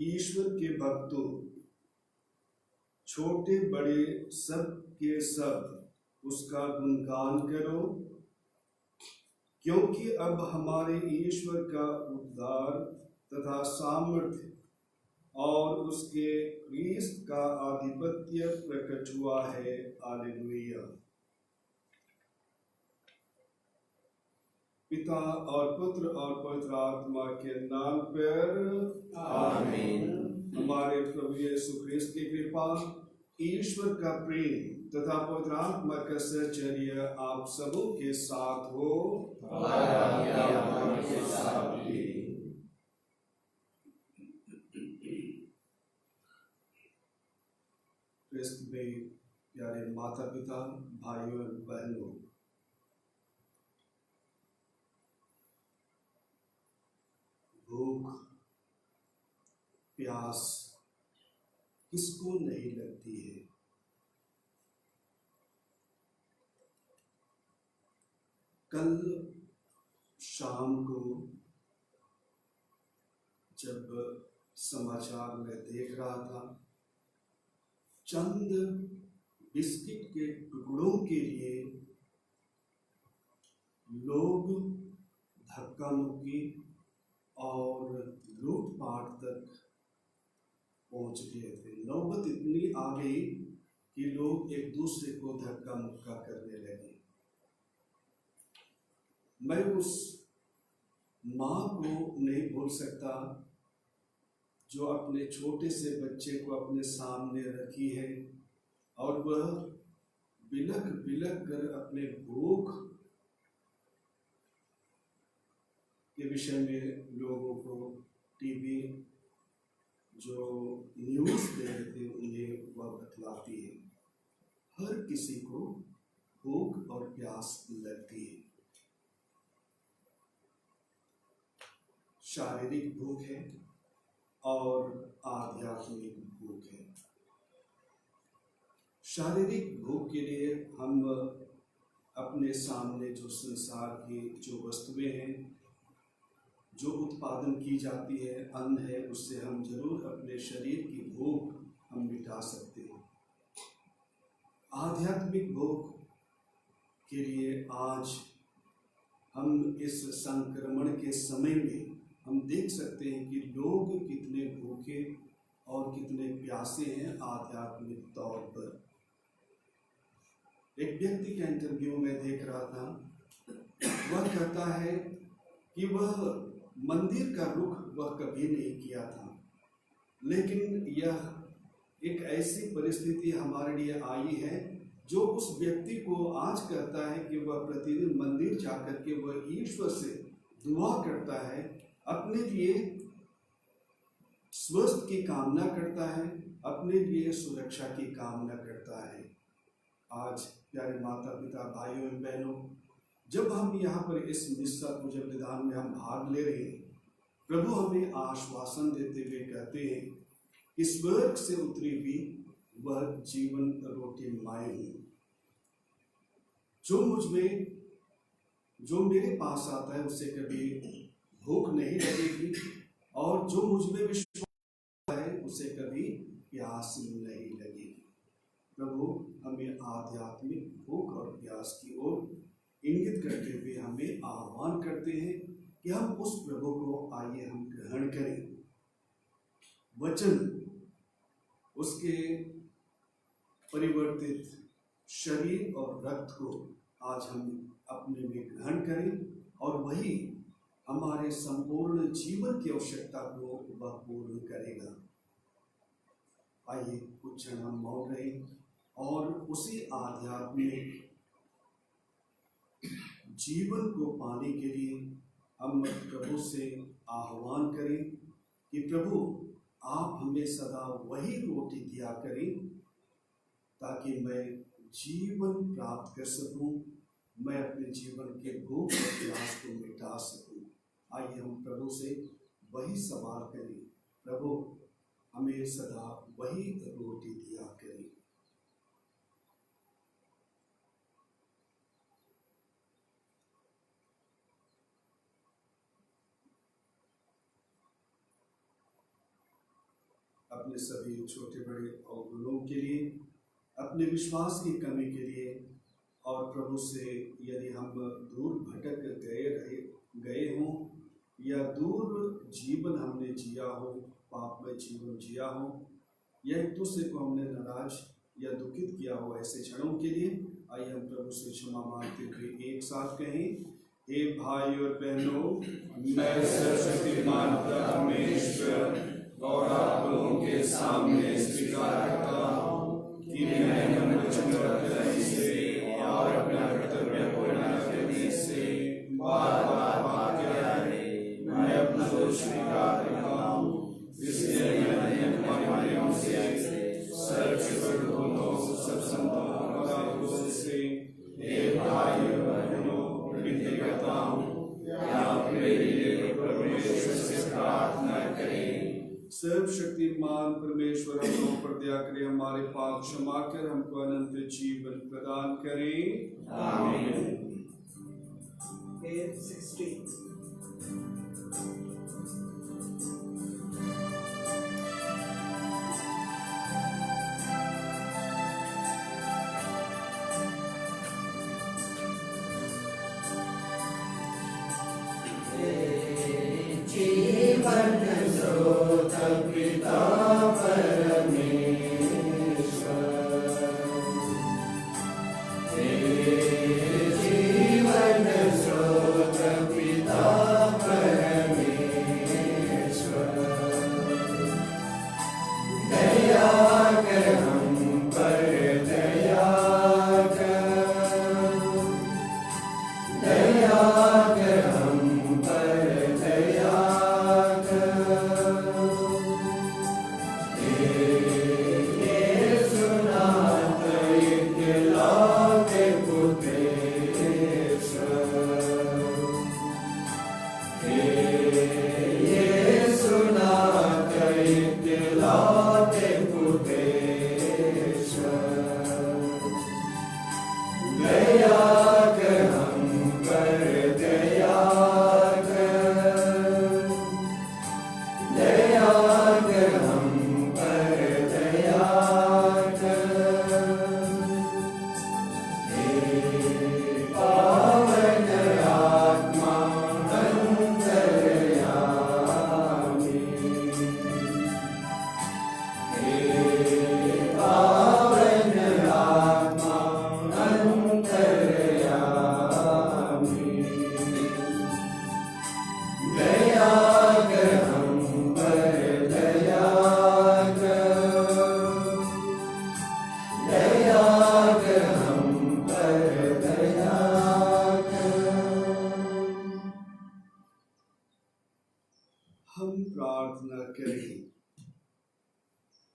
ईश्वर के भक्तों, छोटे बड़े सब के सब उसका गुणगान करो, क्योंकि अब हमारे ईश्वर का उद्धार तथा सामर्थ्य और उसके क्रिस्त का आधिपत्य प्रकट हुआ है। हालेलुया। पिता और पुत्र और पवित्र आत्मा के नाम पर आमीन। हमारे प्रभु यीशु ख्रिस्त की कृपा, ईश्वर का प्रेम तथा पवित्र आत्मा का सहचर्य आप सबों के साथ हो। ख्रिस्त में प्यारे माता पिता, भाइयों और बहनों, भूख प्यास किसको नहीं लगती है। कल शाम को जब समाचार में देख रहा था, चंद बिस्किट के टुकड़ों के लिए लोग धक्का मुक्की और लूटपाट तक पहुंच गए थे। नौबत इतनी आ गई कि लोग एक दूसरे को धक्का मुक्का करने लगे। मैं उस माँ को नहीं भूल सकता जो अपने छोटे से बच्चे को अपने सामने रखी है और वह बिलख बिलख कर अपने भूख के विषय में लोगों को टीवी जो न्यूज़ दे रहे थे उन्हें वह बतलाती है। हर किसी को भूख और प्यास लगती है। शारीरिक भूख है और आध्यात्मिक भूख है। शारीरिक भूख के लिए हम अपने सामने जो संसार की जो वस्तुएं हैं, जो उत्पादन की जाती है, अन्न है, उससे हम जरूर अपने शरीर की भूख हम मिटा सकते हैं। आध्यात्मिक भूख के लिए आज हम इस संक्रमण के समय में हम देख सकते हैं कि लोग कितने भूखे और कितने प्यासे हैं आध्यात्मिक तौर पर। एक व्यक्ति का इंटरव्यू में देख रहा था, वह कहता है कि वह मंदिर का रुख वह कभी नहीं किया था, लेकिन यह एक ऐसी परिस्थिति हमारे लिए आई है जो उस व्यक्ति को आज कहता है कि वह प्रतिदिन मंदिर जाकर के वह ईश्वर से दुआ करता है, अपने लिए स्वस्थ की कामना करता है, अपने लिए सुरक्षा की कामना करता है। आज प्यारे माता पिता, भाइयों एवं बहनों, जब हम यहाँ पर इस मिस्सा पूजन विधान में हम भाग ले रहे हैं, प्रभु हमें आश्वासन देते हुए कहते हैं कि स्वर्ग से उतरी हुई वह जीवन रोटी मैं हूँ। जो मेरे पास आता है उसे कभी भूख नहीं लगेगी और जो मुझ में विश्वास है उसे कभी प्यास नहीं लगेगी। प्रभु हमें आध्यात्मिक भूख और प्यास की ओर इंगित करते हुए हमें आह्वान करते हैं कि हम उस प्रभु को आइए हम ग्रहण करें। वचन, उसके परिवर्तित शरीर और रक्त को आज हम अपने में ग्रहण करें और वही हमारे संपूर्ण जीवन की आवश्यकता को वह पूर्ण करेगा। आइए कुछ क्षण हम मौन रहें और उसी आध्यात्मिक जीवन को पाने के लिए हम प्रभु से आह्वान करें कि प्रभु आप हमें सदा वही रोटी दिया करें ताकि मैं जीवन प्राप्त कर सकूं, मैं अपने जीवन के भूख और प्यास को मिटा सकूं। आइए हम प्रभु से वही सवाल करें, प्रभु हमें सदा वही रोटी दिया करें। अपने सभी छोटे बड़े अवगुणों के लिए, अपने विश्वास की कमी के लिए और प्रभु से यदि हम दूर भटक गए हों या दूर जीवन हमने जिया हो, पापमय जीवन जिया हो या एक दूसरे को हमने नाराज या दुखित किया हो, ऐसे क्षणों के लिए आइए हम प्रभु से क्षमा मांगते हुए एक साथ कहें, हे भाई और बहनों, मैं सर्वशक्तिमान परमेश्वर और आप लोगों के सामने स्वीकार करता हूँ कि मैंने मन से और अपना कर्तव्य पूर्ण करने से बार बार पाप किया है। मैं अपना दोष स्वीकार करता हूँ, इसलिए मैंने अपने माध्यम से सर्वशक्तिमान दोनों सब संतों से हे भाई और बहनों विनती करता हूँ कि आप मेरे लिए परमेश्वर से प्रार्थना करें। सर्वशक्तिमान परमेश्वर हम लोगों पर दया करे, हमारे पाप क्षमा कर हमको अनंत जीवन प्रदान करें। आमीन। 16 जीवन स्रोत पिता पर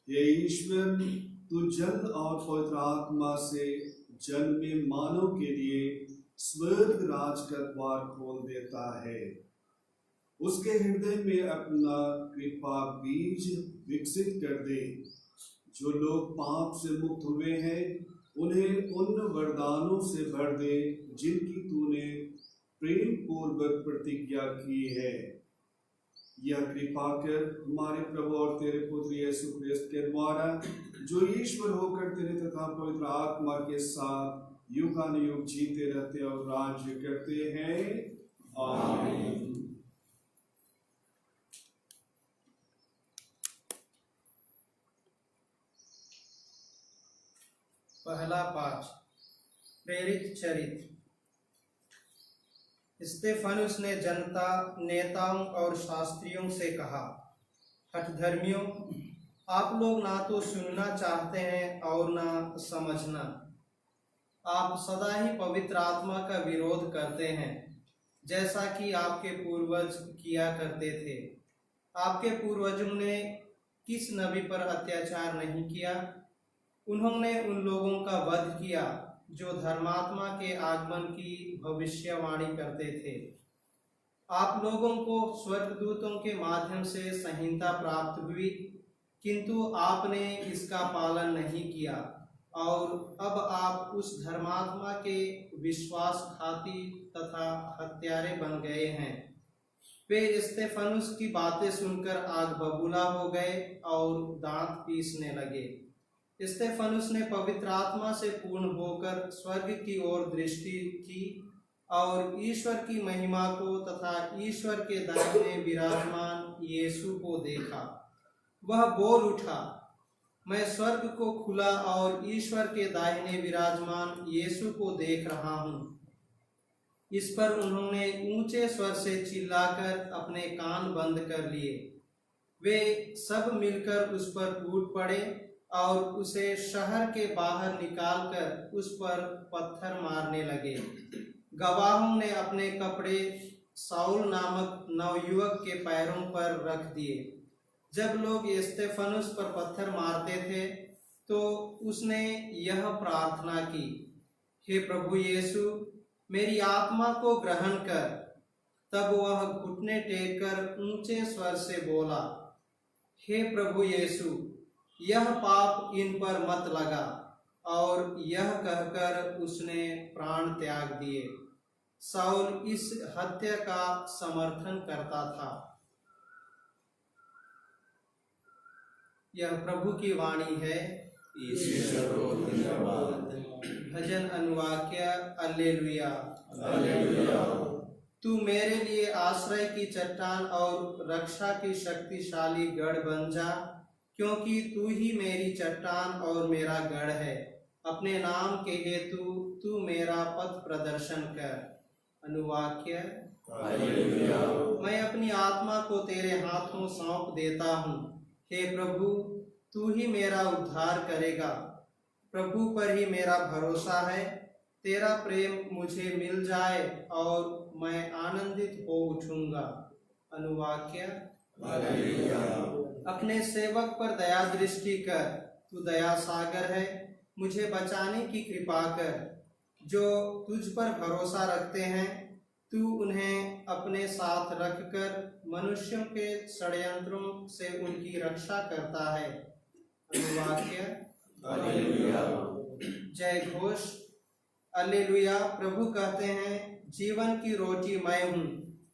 हे ईश्वर, तू जल और पवित्र आत्मा से जन्मे मानव के लिए स्वर्ग राज का द्वार खोल देता है। उसके हृदय में अपना कृपा बीज विकसित कर दे। जो लोग पाप से मुक्त हुए हैं उन्हें उन वरदानों से भर दे जिनकी तूने प्रेम पूर्वक प्रतिज्ञा की है। यह कृपा कर हमारे प्रभु और तेरे पुत्र यीशु ख्रिस्त के द्वारा, जो ईश्वर होकर तेरे तथा पवित्र आत्मा के साथ युगानुयुग जीते रहते और राज्य करते हैं। आमीन। पहला पाठ, प्रेरित चरित्र। स्तेफनुस ने जनता, नेताओं और शास्त्रियों से कहा, हठधर्मियों, आप लोग ना तो सुनना चाहते हैं और ना समझना। आप सदा ही पवित्र आत्मा का विरोध करते हैं, जैसा कि आपके पूर्वज किया करते थे। आपके पूर्वजों ने किस नबी पर अत्याचार नहीं किया? उन्होंने उन लोगों का वध किया जो धर्मात्मा के आगमन की भविष्यवाणी करते थे। आप लोगों को स्वर्गदूतों के माध्यम से संहिता प्राप्त हुई, किंतु आपने इसका पालन नहीं किया और अब आप उस धर्मात्मा के विश्वासघाती तथा हत्यारे बन गए हैं। वे स्तेफनुस की बातें सुनकर आग बबूला हो गए और दांत पीसने लगे। स्तेफनुस ने पवित्र आत्मा से पूर्ण होकर स्वर्ग की ओर दृष्टि की और ईश्वर की महिमा को तथा ईश्वर के दाहिने विराजमान यीशु को देखा। वह बोल उठा, मैं स्वर्ग को खुला और ईश्वर के दाहिने विराजमान यीशु को देख रहा हूँ। इस पर उन्होंने ऊंचे स्वर से चिल्लाकर अपने कान बंद कर लिए। वे सब मिलकर उस पर टूट पड़े और उसे शहर के बाहर निकालकर उस पर पत्थर मारने लगे। गवाहों ने अपने कपड़े शाऊल नामक नवयुवक के पैरों पर रख दिए। जब लोग स्तेफनुस पर पत्थर मारते थे तो उसने यह प्रार्थना की, हे प्रभु यीशु, मेरी आत्मा को ग्रहण कर। तब वह घुटने टेक कर ऊंचे स्वर से बोला, हे प्रभु यीशु, यह पाप इन पर मत लगा। और यह कहकर उसने प्राण त्याग दिए। शाऊल इस हत्या का समर्थन करता था। यह प्रभु की वाणी है। ईश्वर को धन्यवाद। भजन अनुवाक्य। अल्लेलुया। हालेलुया। तू मेरे लिए आश्रय की चट्टान और रक्षा की शक्तिशाली गढ़ बन जा, क्योंकि तू ही मेरी चट्टान और मेरा गढ़ है। अपने नाम के हेतु तू मेरा पथ प्रदर्शन कर। अनुवाक्य। हालेलुया। मैं अपनी आत्मा को तेरे हाथों सौंप देता हूँ। हे प्रभु, तू ही मेरा उद्धार करेगा। प्रभु पर ही मेरा भरोसा है। तेरा प्रेम मुझे मिल जाए और मैं आनंदित हो उठूंगा। अनुवाक्य। हालेलुया। अपने सेवक पर दया दृष्टि कर, तू दया सागर है। मुझे बचाने की कृपा कर। जो तुझ पर भरोसा रखते हैं, तू उन्हें अपने साथ रखकर मनुष्यों के षड्यंत्रों से उनकी रक्षा करता है। अनुवाक्य। हालेलुया। जय घोष। अल्लेलुया। प्रभु कहते हैं, जीवन की रोटी मैं हूँ।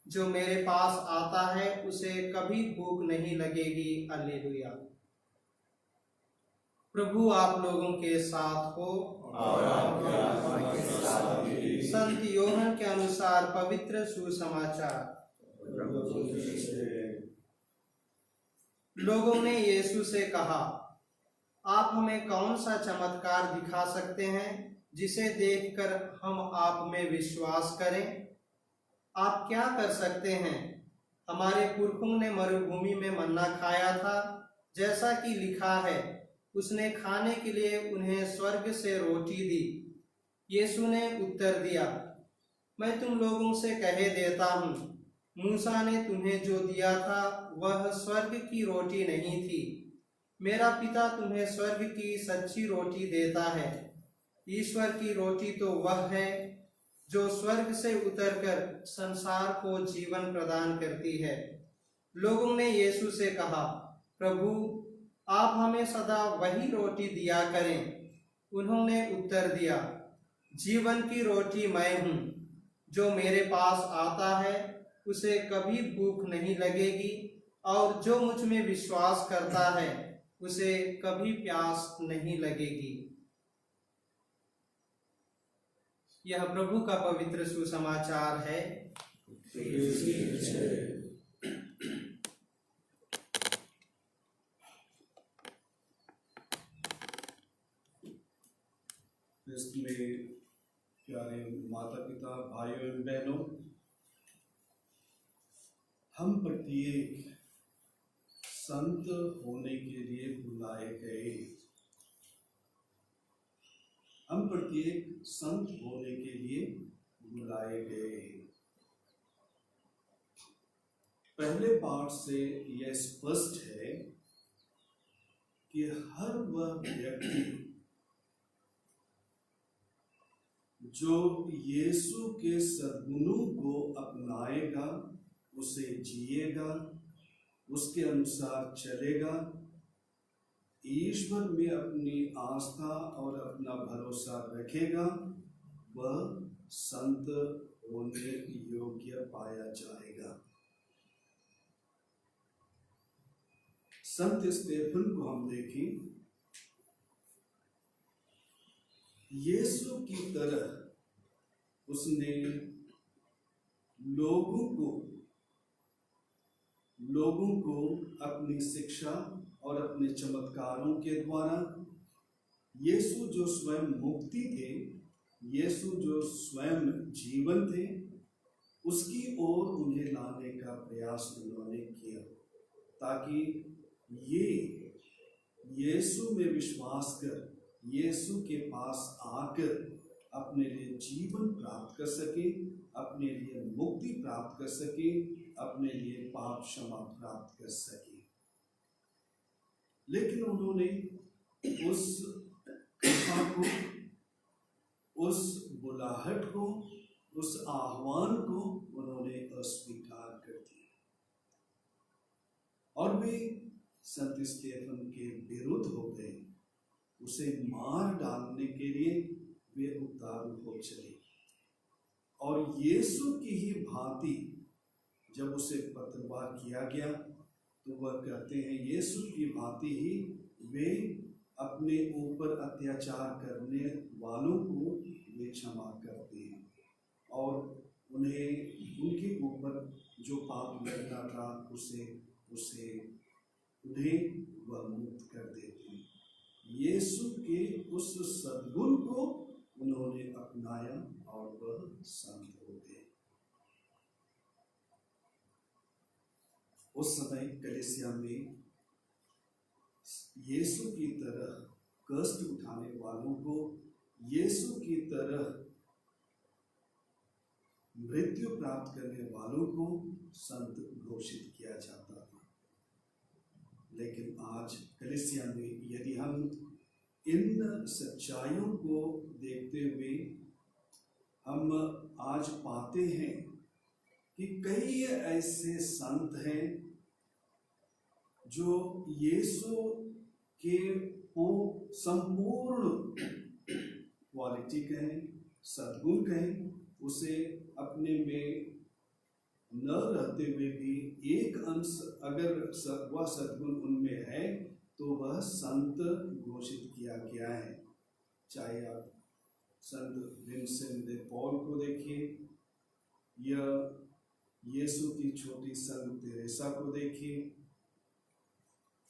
जो मेरे पास आता है उसे कभी भूख नहीं लगेगी। अल्लेलुया। प्रभु आप लोगों के साथ हो और आपके आत्मा के साथ भी। संत योहन के अनुसार पवित्र सुसमाचार। प्रभु की स्तुति। लोगों ने यीशु से कहा, आप हमें कौन सा चमत्कार दिखा सकते हैं जिसे देखकर हम आप में विश्वास करें? आप क्या कर सकते हैं? हमारे पुरखों ने मरुभूमि में मन्ना खाया था, जैसा कि लिखा है, उसने खाने के लिए उन्हें स्वर्ग से रोटी दी। यीशु ने उत्तर दिया, मैं तुम लोगों से कहे देता हूँ, मूसा ने तुम्हें जो दिया था वह स्वर्ग की रोटी नहीं थी। मेरा पिता तुम्हें स्वर्ग की सच्ची रोटी देता है। ईश्वर की रोटी तो वह है जो स्वर्ग से उतरकर संसार को जीवन प्रदान करती है। लोगों ने यीशु से कहा, प्रभु, आप हमें सदा वही रोटी दिया करें। उन्होंने उत्तर दिया, जीवन की रोटी मैं हूँ। जो मेरे पास आता है उसे कभी भूख नहीं लगेगी, और जो मुझ में विश्वास करता है उसे कभी प्यास नहीं लगेगी। यह प्रभु का पवित्र सुसमाचार है। इसमें प्यारे माता पिता, भाइयों एवं बहनों, हम प्रत्येक संत होने के लिए बुलाए गए। हम प्रत्येक संत होने के लिए बुलाए गए। पहले पाठ से यह स्पष्ट है कि हर वह व्यक्ति जो यीशु के सद्गुणों को अपनाएगा, उसे जिएगा, उसके अनुसार चलेगा, ईश्वर में अपनी आस्था और अपना भरोसा रखेगा, वह संत होने योग्य पाया जाएगा। संत स्टेफन को हम देखें, यीशु की तरह उसने लोगों को अपनी शिक्षा और अपने चमत्कारों के द्वारा, यीशु जो स्वयं मुक्ति थे, यीशु जो स्वयं जीवन थे, उसकी ओर उन्हें लाने का प्रयास उन्होंने किया, ताकि ये यीशु में विश्वास कर यीशु के पास आकर अपने लिए जीवन प्राप्त कर सके, अपने लिए मुक्ति प्राप्त कर सके, अपने लिए पाप क्षमा प्राप्त कर सके। लेकिन उन्होंने उस कृपा को, उस बुलाहट को, उस आह्वान को उन्होंने अस्वीकार कर दिया और वे संत स्टेफन के विरुद्ध हो गए। उसे मार डालने के लिए वे उतारू हो चले और यीशु की ही भांति जब उसे पत्थरवार किया गया तो वह कहते हैं, यीशु की भांति ही वे अपने ऊपर अत्याचार करने वालों को वे क्षमा करते हैं और उनके ऊपर जो पाप लगता था उसे उन्हें वह मुक्त कर देते हैं। यीशु के उस सद्गुण को उन्होंने अपनाया और वह संत हो गए। उस समय कलीसिया में यीशु की तरह कष्ट उठाने वालों को, यीशु की तरह मृत्यु प्राप्त करने वालों को संत घोषित किया जाता था। लेकिन आज कलीसिया में यदि हम इन सच्चाइयों को देखते हुए हम आज पाते हैं कि कई ऐसे संत हैं जो यीशु के वो संपूर्ण क्वालिटी कहें, सद्गुण कहें, उसे अपने में न रहते हुए भी एक अंश अगर वह सद्गुण उनमें है तो वह संत घोषित किया गया है। चाहे आप संत विंसेंट दे पॉल को देखिए या यीशु की छोटी संत तेरेसा को देखिए,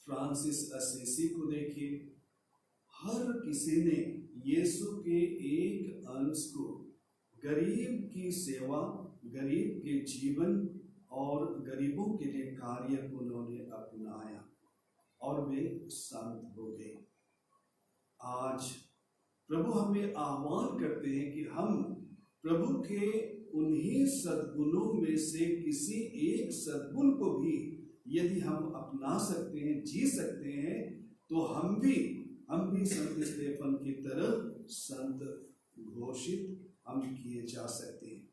फ्रांसिस असीसी को देखिए, हर किसी ने यीशु के एक अंश को, गरीब की सेवा, गरीब के जीवन और गरीबों के लिए कार्य को उन्होंने अपनाया और वे संत हो गए। आज प्रभु हमें आह्वान करते हैं कि हम प्रभु के उन्हीं सद्गुणों में से किसी एक सद्गुण को भी यदि हम अपना सकते हैं, जी सकते हैं, तो हम भी संत स्टेफन की तरह संत घोषित हम किए जा सकते हैं।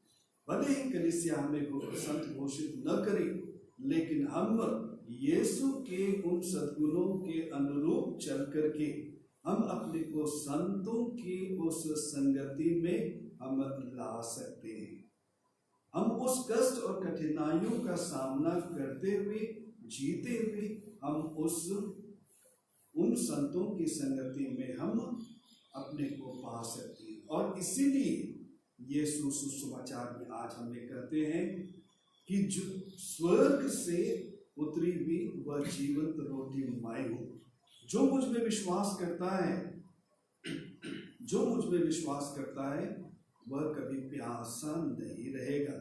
भले ही कलीसिया हमें संत घोषित न करे, लेकिन हम यीशु के उन सद्गुणों के अनुरूप चल करके हम अपने को संतों की उस संगति में हम ला सकते हैं। हम उस कष्ट और कठिनाइयों का सामना करते हुए, जीते हुए हम उन संतों की संगति में हम अपने को पा सकते हैं। और इसीलिए यीशु सुसमाचार में आज हमें कहते हैं कि जो स्वर्ग से उतरी हुई वह जीवंत रोटी मैं हूं। जो मुझ में विश्वास करता है वह कभी प्यासा नहीं रहेगा,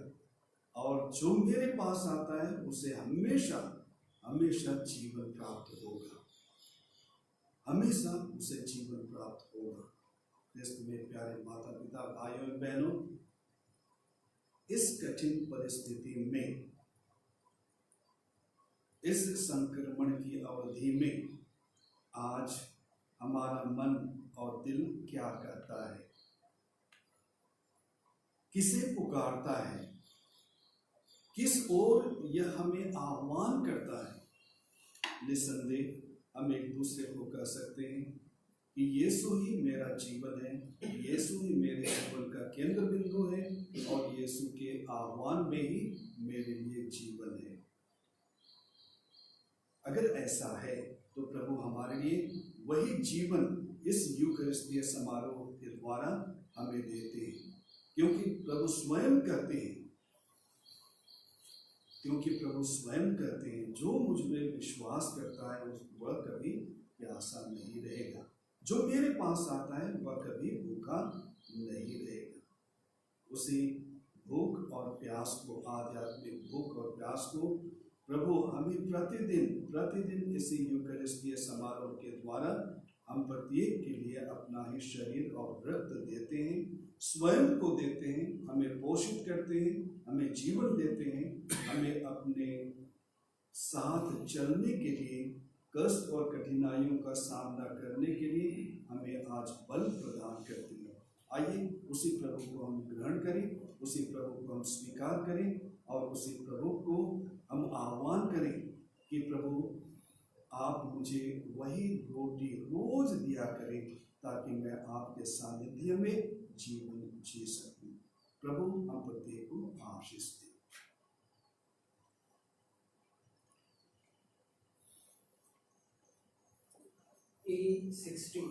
और जो मेरे पास आता है उसे हमेशा हमेशा जीवन प्राप्त होगा, हमेशा उसे जीवन प्राप्त होगा। इसमें प्यारे माता पिता, भाइयों बहनों, इस कठिन परिस्थिति में, इस संक्रमण की अवधि में आज हमारा मन और दिल क्या करता है, किसे पुकारता है, किस ओर यह हमें आह्वान करता है। निसंदेह हम एक दूसरे को कह सकते हैं कि यीशु ही मेरा जीवन है, यीशु ही मेरे जीवन का केंद्र बिंदु है, और यीशु के आह्वान में ही मेरे लिए जीवन है। अगर ऐसा है तो प्रभु हमारे लिए वही जीवन इस यूकरिस्तीय समारोह के द्वारा हमें देते हैं, क्योंकि प्रभु स्वयं कहते हैं, जो मुझ में विश्वास करता है वह कभी प्यासा नहीं रहेगा, जो मेरे पास आता है वह कभी भूखा नहीं रहेगा। उसी भूख और प्यास को, आध्यात्मिक भूख और प्यास को प्रभु हमें प्रतिदिन इसी यूकरिस्तीय समारोह के द्वारा हम प्रत्येक के लिए अपना ही शरीर और रक्त देते हैं, स्वयं को देते हैं, हमें पोषित करते हैं, हमें जीवन देते हैं, हमें अपने साथ चलने के लिए, कष्ट और कठिनाइयों का सामना करने के लिए हमें आज बल प्रदान करते हैं। आइए उसी प्रभु को हम ग्रहण करें, उसी प्रभु को हम स्वीकार करें, और उसी प्रभु को हम आह्वान करें कि प्रभु आप मुझे वही रोटी रोज दिया करें, ताकि मैं आपके सानिध्य में जीवन जी सकूं। प्रभु हम प्रत्येक को आशीष दें। E16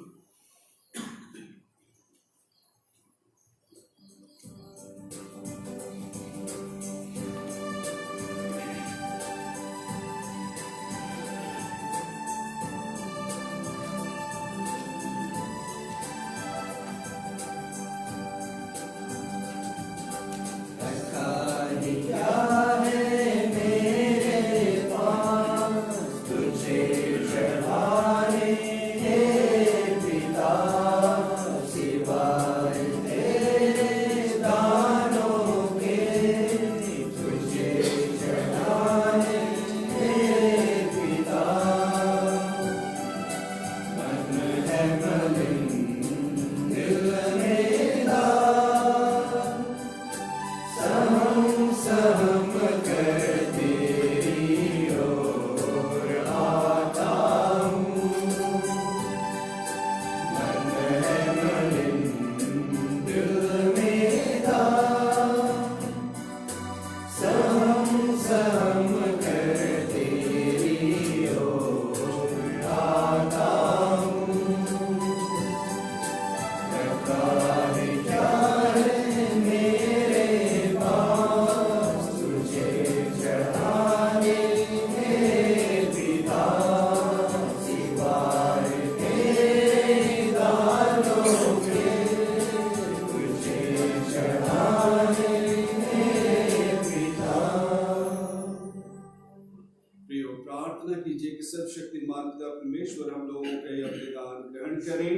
सर्वशक्तिमान पिता परमेश्वर हम लोगों के यह बलिदान ग्रहण करें।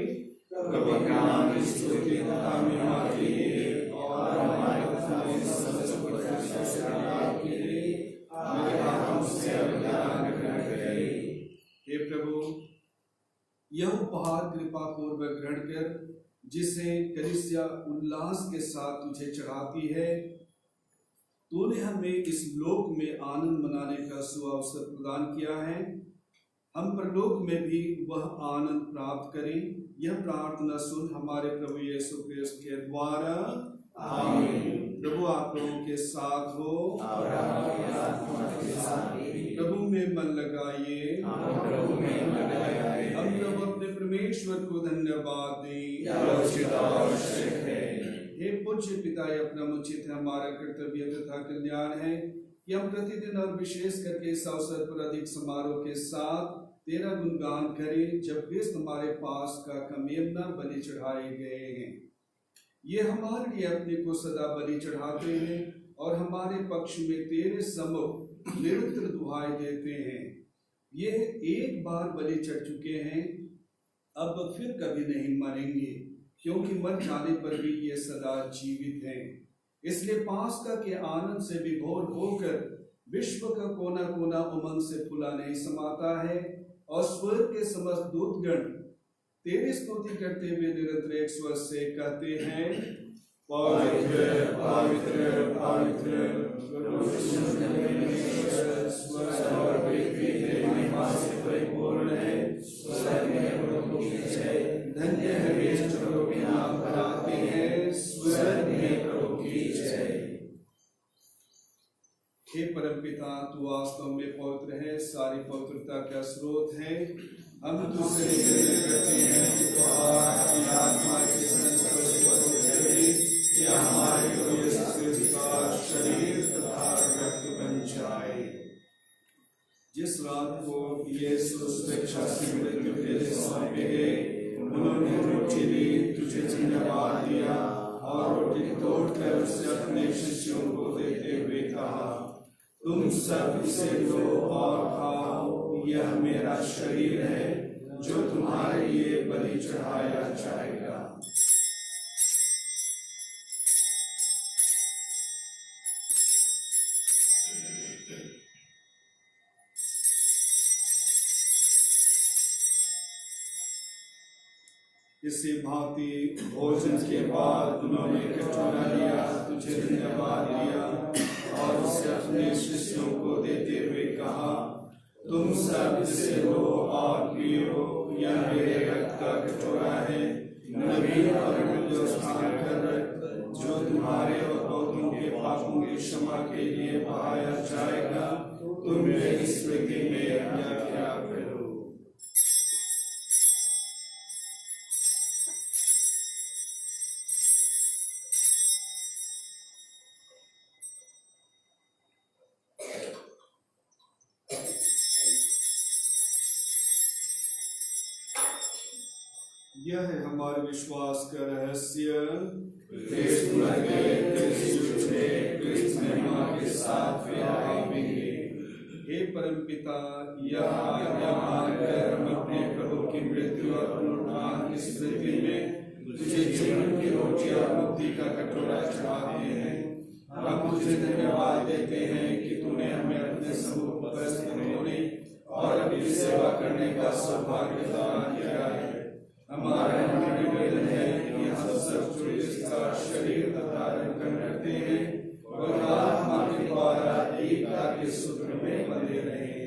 प्रभु का नाम स्तुति महिमा के लिए और हमारे के लिए, हमारे हाथों से बलिदान ग्रहण करें। हे प्रभु, यह उपहार कृपा पूर्वक ग्रहण कर, जिसे कलीसिया उल्लास के साथ तुझे चढ़ाती है। तूने हमें इस लोक में आनंद मनाने का सुअवसर प्रदान किया है। हम परलोक में भी वह आनंद प्राप्त करें। यह प्रार्थना सुन हमारे प्रभु यीशु क्रिस्त के द्वारा। आमीन। प्रभु आप लोगों के साथ हो और आपकी आत्मा के साथ भी। प्रभु में मन लगाइए। हम प्रभु में मन लगाए। हम प्रभु अपने परमेश्वर को धन्यवाद दें। यह उचित और आवश्यक है। हे पूज्य पिता, यह अपना उचित है, हमारा कर्तव्य तथा कल्याण है कि हम प्रतिदिन और विशेष करके इस अवसर पर अधिक समारोह के साथ तेरा गुणगान करें, जब क्रिस्त हमारे पास का कमेमना बलि चढ़ाए गए हैं। ये हमारे लिए अपने को सदा बलि चढ़ाते हैं और हमारे पक्ष में तेरे सम्मुख निरंतर दुहाई देते हैं। ये एक बार बलि चढ़ चुके हैं, अब फिर कभी नहीं मरेंगे, क्योंकि मर जाने पर भी ये सदा जीवित हैं। इसलिए पास्का के आनंद से विभोर होकर विश्व का कोना कोना उमंग से फूला नहीं समाता है, और स्वर्ग के समस्त दूतगण तेरी स्तुति करते हुए निरंतर एक स्वर से कहते हैं, पवित्र पवित्र पवित्र परिपूर्ण है। धन्य है वे जो प्रभु के नाम पर आते हैं। स्वर्ग में प्रभु की जय। हे परमपिता, तू वास्तव में पवित्र है, सारी पवित्रता का स्रोत है। हम तुझसे निवेदन करते हैं कि तू अपनी आत्मा के संस्पर्श करे, कि हमारे प्रभु यीशु क्रिस्त का शरीर तथा रक्त बन जाए। जिस रात को यीशु स्वेच्छा से मृत्यु के लिए सौंपे गए, उन्होंने रोटी ली, तुझे धन्यवाद दिया और रोटी तोड़कर उसे अपने शिष्यों को देते हुए कहा, तुम सब इसे लो और खाओ, यह मेरा शरीर है जो तुम्हारे लिए बलि चढ़ाया जाएगा। इसी भांति भोजन के बाद उन्होंने कटोरा लिया, तुझे धन्यवाद दिया और उसे अपने शिष्यों को देते हुए कहा, तुम सब इसे लो और पियो, यह मेरे रक्त का कटोरा है, नवीन और अमूल्य स्थान का रक्त, जो तुम्हारे और बहुतों के पापों की क्षमा के लिए बहाया जाएगा। तुम मेरी स्मृति में यह क्या करो। यह है हमारे विश्वास का रहस्य। क्रिस्त मर गए, क्रिस्त उठे, क्रिस्त महिमा के साथ फिर आएंगे। हे परमपिता, यह आज्ञा मानकर हम अपने प्रभु की मृत्यु और पुनरुत्थान की स्मृति में तुझे जीवन की रोटी और मुक्ति का कटोरा चढ़ाते हैं। हम तुझे धन्यवाद देते हैं कि तूने हमें अपने सम्मुख उपस्थित होने और अपनी सेवा करने का सौभाग्य प्रदान किया है। हमारा निवेदन है कि हम सब जो इसका शरीर तथा रंग करते हैं और आत्मा के द्वारा एकता के सूत्र में बंधे रहें।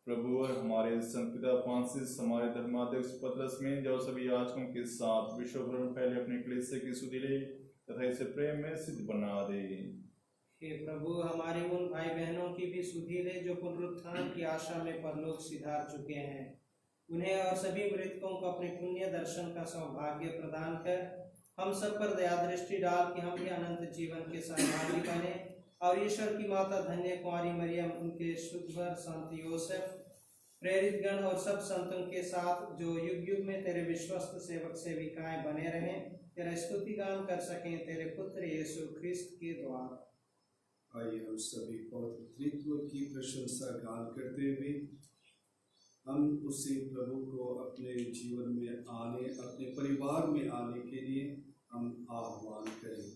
प्रभु और हमारे संत पिता फ्रांसिस, हमारे धर्माध्यक्ष पतरस में जो सभी याजकों के साथ विश्व भर में पहले अपने कलीसिया की स्तुति ले तथा इसे प्रेम में सिद्ध बना दे। हे प्रभु, हमारे उन भाई बहनों की भी सुधि ले जो पुनरुत्थान की आशा में परलोक सिधार चुके हैं। उन्हें और सभी मृतकों को अपने पुण्य दर्शन का सौभाग्य प्रदान कर हम सब पर दया दृष्टि डाल कि हम भी अनंत जीवन के सहभागी बने, और ईश्वर की माता धन्य कुमारी मरियम, उनके शुद्ध वर संत योसेफ, प्रेरित गण और सब संतों के साथ जो युग युग में तेरे विश्वस्त सेवक सेविकाएं बने रहें, तेरा स्तुति गान कर सकें तेरे पुत्र यीशु ख्रिस्त के द्वारा। आइए हम सभी पवित्र त्रित्व की प्रशंसा गान करते हुए हम उसी प्रभु को अपने जीवन में आने, अपने परिवार में आने के लिए हम आह्वान करें।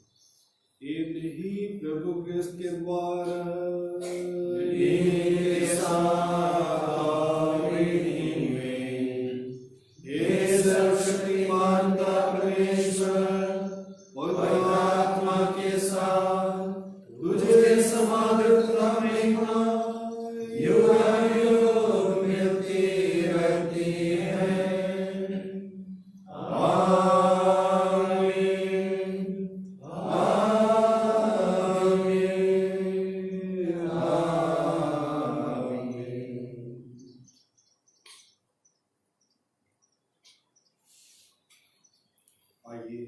इन्हीं प्रभु क्रिस्त के द्वारा आइए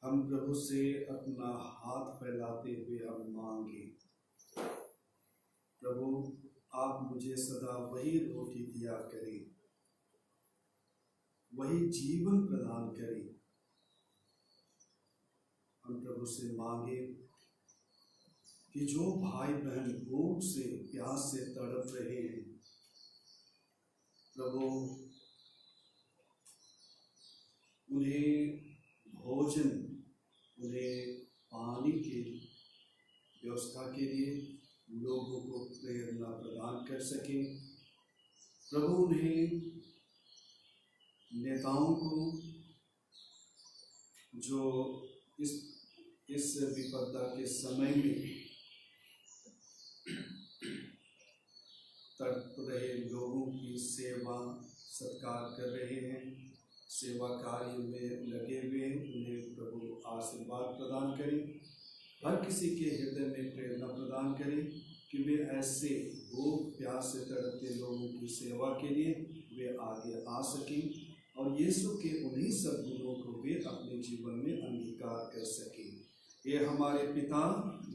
हम प्रभु से अपना हाथ फैलाते हुए हम मांगे, प्रभु आप मुझे सदा वही रोटी दिया करें, वही जीवन प्रदान करें। हम प्रभु से मांगे कि जो भाई बहन भूख से प्यास से तड़प रहे हैं, प्रभु उन्हें भोजन, उन्हें पानी की व्यवस्था के लिए लोगों को प्रेरणा प्रदान कर सके। प्रभु उन्हें नेताओं को जो इस विपदा के समय में तड़प रहे लोगों की सेवा सत्कार कर रहे हैं, सेवा कार्य में लगे हुए, उन्हें प्रभु आशीर्वाद प्रदान करें। हर किसी के हृदय में प्रेरणा प्रदान करें कि वे ऐसे भूख प्यास से तड़पते लोगों की सेवा के लिए वे आगे आ सकें और यीशु के उन्हीं सद्गुणों को वे अपने जीवन में अंगीकार कर सकें। ये हमारे पिता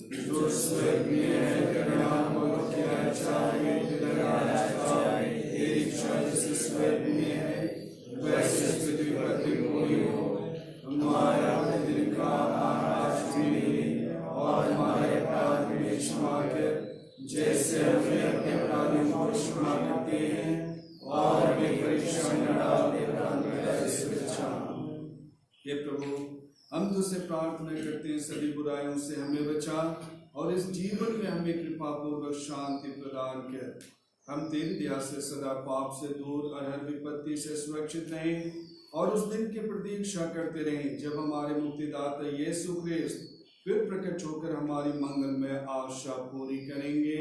जो स्वर्ग में है, तेरा नाम किया जाए, तेरा राज्य आए, तेरी इच्छा जैसे स्वर्ग में है वैसे पृथ्वी पर भी हो। हमारा प्रतिदिन का आहार आज हमें दे और हमारे अपराध में क्षमा कर जैसे हमें अपने अपराधियों को क्षमा करते हैं, और हमें परीक्षा में न डालने पर से बचा। हे प्रभु हम तुझसे प्रार्थना करते हैं, सभी बुराइयों से हमें बचा और इस जीवन में हमें कृपा पूर्वक शांति प्रदान कर। हम तेरी दया से सदा पाप से दूर और हर विपत्ति से सुरक्षित रहें और उस दिन की प्रतीक्षा करते रहें जब हमारे मुक्तिदाता यीशु ख्रिस्त फिर प्रकट होकर हमारी मंगलमय आशा पूरी करेंगे।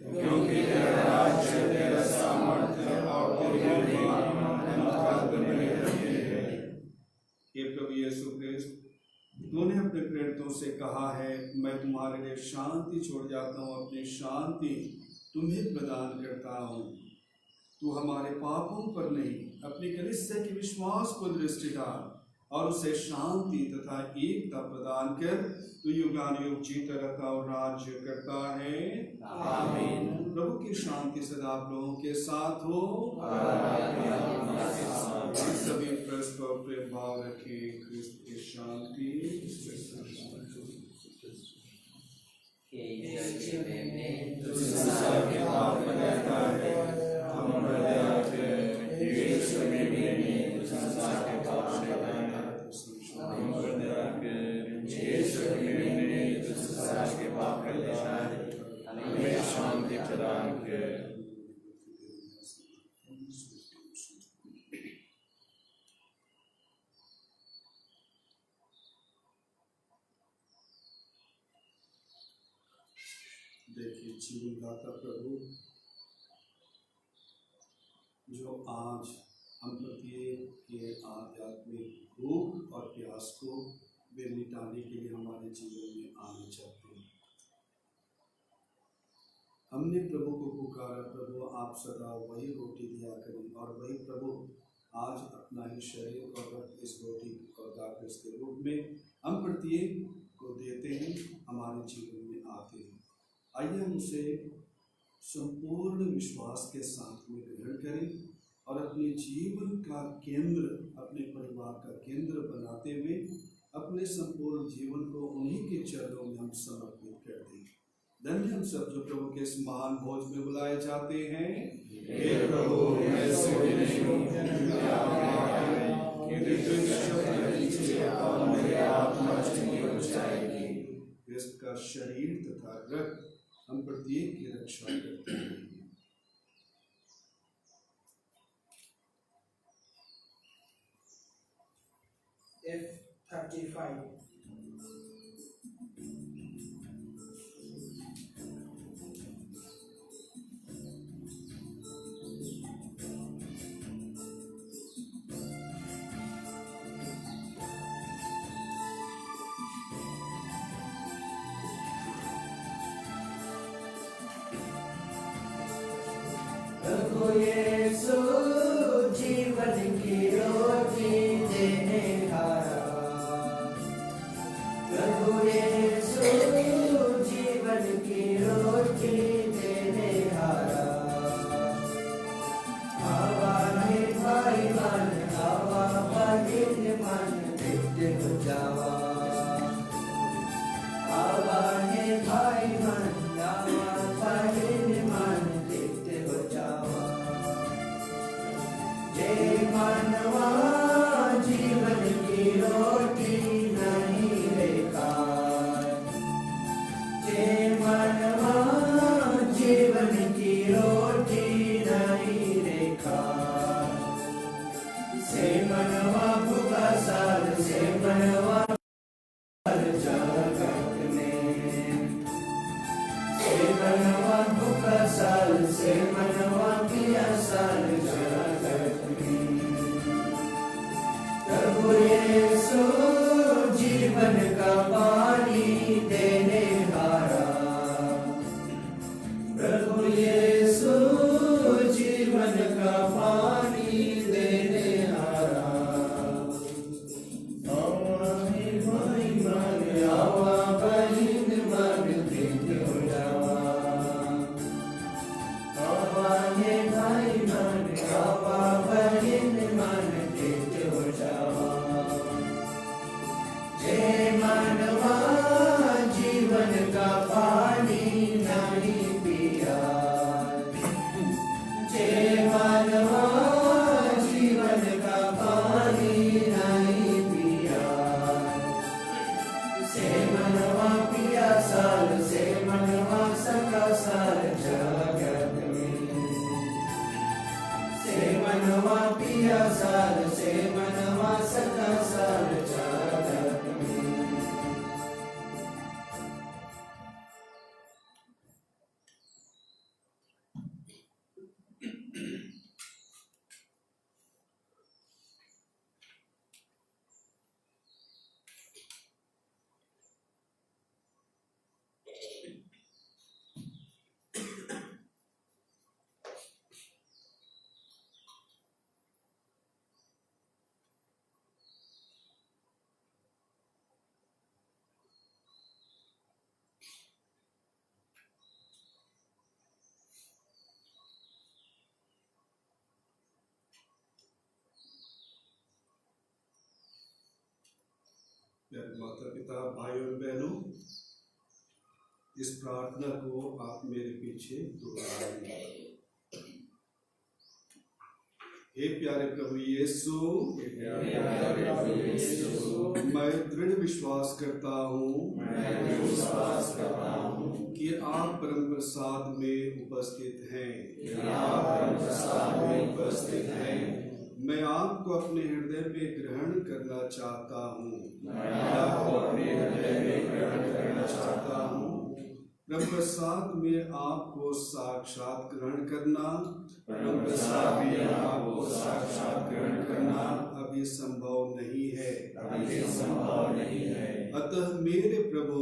क्योंकि तेरा राज्य, तेरा सामर्थ्य और तेरी महिमा अनंत बने रहेंगे। हे प्रभु यीशु ख्रिस्त, तूने अपने प्रेरितों से कहा है, मैं तुम्हारे लिए शांति छोड़ जाता हूँ, अपनी शांति तुम्हें प्रदान करता हूँ। तू हमारे पापों पर नहीं, अपनी कलीसिया के विश्वास को दृष्टि डाल और उसे शांति तथा एकता प्रदान कर। तू युगानुयुग जीता रहता और राज्य करता है। आमीन। प्रभु की शांति सदा आप लोगों के साथ हो। सभी परस्पर प्रेम भाव रखे, क्रिस्त की शांति। देखिए जीवनदाता प्रभु जो आज हम प्रत्येक के आध्यात्मिक भूख और प्यास को वे मिटाने के लिए हमारे जीवन में आना चाहते हैं। हमने प्रभु को पुकारा, प्रभु आप सदा वही रोटी दिया करें, और वही प्रभु आज अपना ही शरीर और रक्त इस रोटी और दाखिल के रूप में हम प्रत्येक को देते हैं, हमारे जीवन में आते हैं। आइए हम उसे संपूर्ण विश्वास के साथ में ग्रहण करें और अपने जीवन का केंद्र, अपने परिवार का केंद्र बनाते हुए अपने संपूर्ण जीवन को उन्हीं के चरणों में हम समर्पित कर दें। धन्य हम सब जो प्रभु के इस महान भोज में बुलाए जाते हैं। हे प्रभु, मैं सोई नहीं हूँ, और मेरी आत्मा चंगी हो जाएगी। क्रिस्त का शरीर तथा रक्त हम प्रत्येक की रक्षा करते हैं। F35 प्रभु यीशु जीवन की रोटी देने नित्य हो जावा। आवा है भाई मन आवा, बहन मन नित्य हो जावा। जय मानवा जीवन की रोटी नहीं रेखा, जय मानवा जीवन की रोटी नहीं रेखा। से मनवा भूखा साल, से मनवा जगत में, से मनवा भूखा साल, से मनवा पिया साल जगत में। प्रभु यीशु जीवन का पानी देने हारा, प्रभु यीशु जीवन का पानी देने हारा। आवा है भाई मन आवा, बहन मन नित्य हो जावा। आवा है भाई मन आवा, बहन मन नित्य हो जावा। जय मानवा जीवन का पानी नहीं पिया, जय मानवा जीवन का पानी नहीं पिया। से मनवा पिया साल, से मनवा सका साल जगत में, से मनवा पिया साल, से मनवा सका साल जगत में। प्यारे माता पिता, भाई और बहनों, इस प्रार्थना को आप मेरे पीछे दोहराएंगे। हे प्यारे प्रभु यीशु, मैं दृढ़ विश्वास करता हूँ कि आप परम प्रसाद में उपस्थित हैं। मैं आपको अपने हृदय में ग्रहण करना चाहता हूँ। परम प्रसाद में आपको साक्षात ग्रहण करना अभी संभव नहीं है। अतः मेरे प्रभु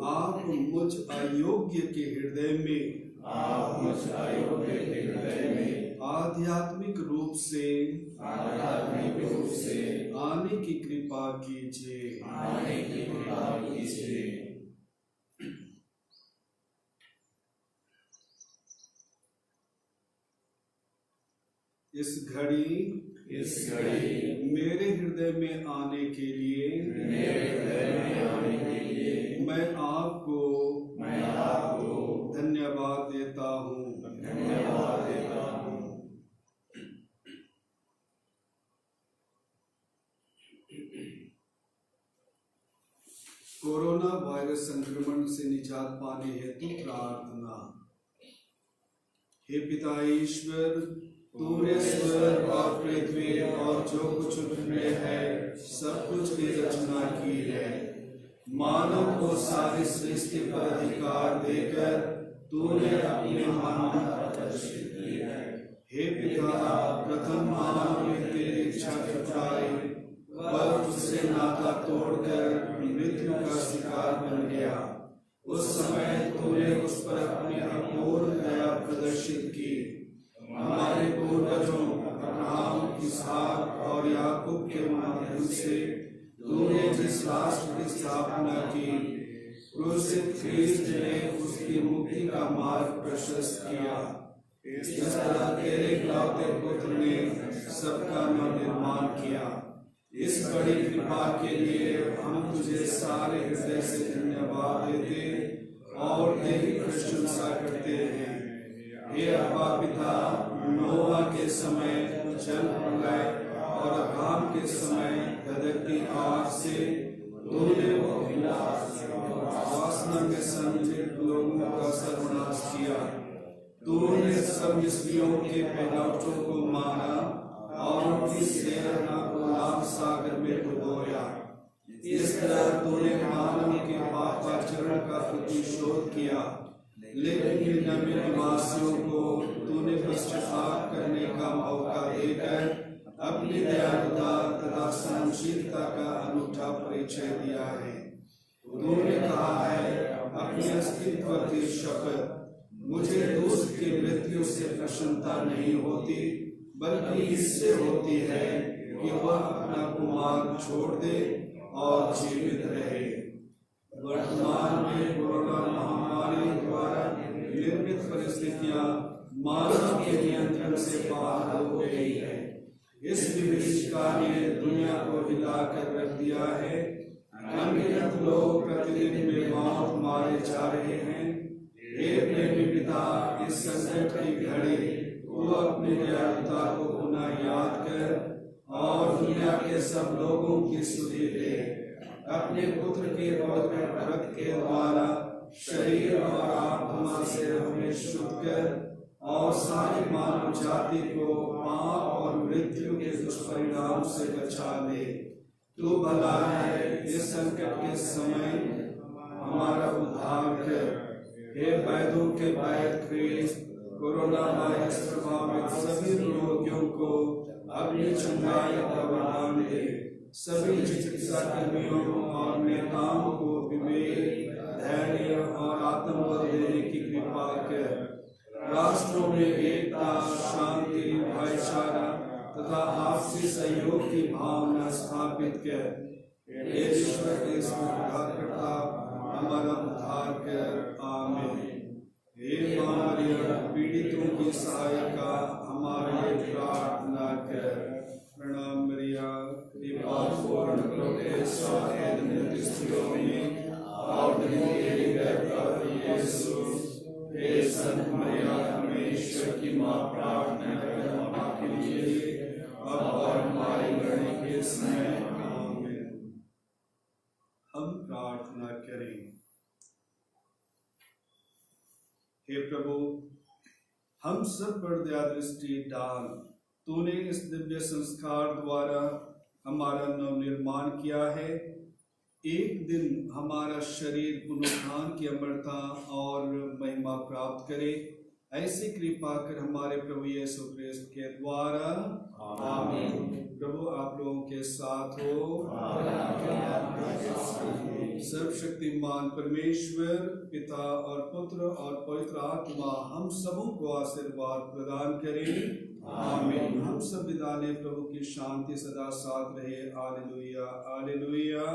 आप मुझ अयोग्य के हृदय में आध्यात्मिक रूप से आने की कृपा कीजिए। इस घड़ी मेरे हृदय में आने के लिए मैं आपको धन्यवाद देता हूँ। कोरोना वायरस संक्रमण से निजात पाने हेतु प्रार्थना। हे पिता ईश्वर, तूने स्वर्ग और पृथ्वी और जो कुछ उनमें है सब कुछ की रचना की है। मानव को सारी सृष्टि पर अधिकार देकर तूने अपनी महानता प्रदर्शित की है। हे पिता, प्रथम मानव ने तेरी इच्छा के प्रति वह तुझसे नाता तोड़कर मृत्यु का शिकार बन गया। उस समय तूने उस पर अपनी अपूर्व दया प्रदर्शित की। हमारे पूर्वजों अब्राहम, इसहाक और याकूब के माध्यम से तूने जिस राष्ट्र की स्थापना की, क्रूसित ख्रीष्ट ने उसकी मुक्ति का मार्ग प्रशस्त किया। इस तरह तेरे इकलौते पुत्र ने सबका नवनिर्माण किया। इस बड़ी कृपा के लिए हम तुझे सारे हृदय से धन्यवाद देते और तेरी प्रशंसा करते हैं। हे अब्बा पिता, नोआ के समय जल प्रलय और अब्राहम के समय गदर की आग से तूने वासना में संचित लोगों का सर्वनाश किया। तूने सब मिस्रियों के पहलौठों को मारा और उनकी सेना को लाल सागर में डुबोया। इस तरह तूने मानव के पापाचरण का प्रतिशोध किया, लेकिन निनवे निवासियों को तूने पश्चाताप करने का मौका देकर अपनी दयालुता तथा सहनशीलता का अनूठा परिचय दिया है। तूने कहा है अपने अस्तित्व की शपथ, मुझे दोस्त की मृत्यु से प्रसन्नता नहीं होती, बल्कि इससे होती है कि वह अपना कुमार छोड़ दे और जीवित रहे। वर्तमान में कोरोना महामारी द्वारा निर्मित परिस्थितियां मानव के नियंत्रण से बाहर हो गई है। इस विभीषिका ने दुनिया को हिलाकर रख दिया है। अनगिनत लोग प्रतिदिन बेमौत मारे जा रहे हैं। हे प्रेमी पिता, इस संकट की घड़ी तू अपनी दयालुता को पुनः याद कर और दुनिया के सब लोगों की स्तुति दे। अपने पुत्र के पवित्र भक्त के द्वारा शरीर और आत्मा से हमें शुद्ध कर और सारी मानव जाति को पाप और मृत्यु के दुष्परिणाम से बचा ले। तू भला है, इस संकट के समय हमारा उद्धार कर। हे वैद्यों के वैद्य क्रिस्ट, कोरोना वायरस प्रभावित सभी रोगियों को अपनी चंगाई का वरदान दे। सभी चिकित्सा कर्मियों और नेताओं को विवेक, धैर्य और आत्मबल देने की कृपा कर। राष्ट्रों में एकता, शांति, भाईचारा तथा आपसी सहयोग की भावना स्थापित कर। हे ईश्वर के उद्धारकर्ता, हमारा उद्धार कर। आमीन। हे मां मरियम, पीड़ितों की सहायिका, हमारे लिए प्रार्थना कर। प्रणाम मरिया, कृपा पूर्ण प्रभु के साथ है, धन्य स्त्रियों में और धन्य तेरी गर्भ का फल यीशु। हे संत मरिया, परमेश्वर की मां, प्रार्थना कर हमारे लिए अब और हमारी मरने के समय। आमीन। हम प्रार्थना करें। हे प्रभु, हम सब पर दया दृष्टि डाल। तूने इस दिव्य संस्कार द्वारा हमारा नवनिर्माण किया है। एक दिन हमारा शरीर पुनरुत्थान की अमरता और महिमा प्राप्त करे। ऐसी कृपा कर हमारे प्रभु यीशु क्रिस्त के द्वारा। आमीन। प्रभु आप लोगों के साथ हो। सर्वशक्तिमान परमेश्वर पिता और पुत्र और पवित्र आत्मा हम सबों को आशीर्वाद प्रदान करें। आमीन। हम सब विदा लें। प्रभु की शांति सदा साथ रहे। Hallelujah, hallelujah.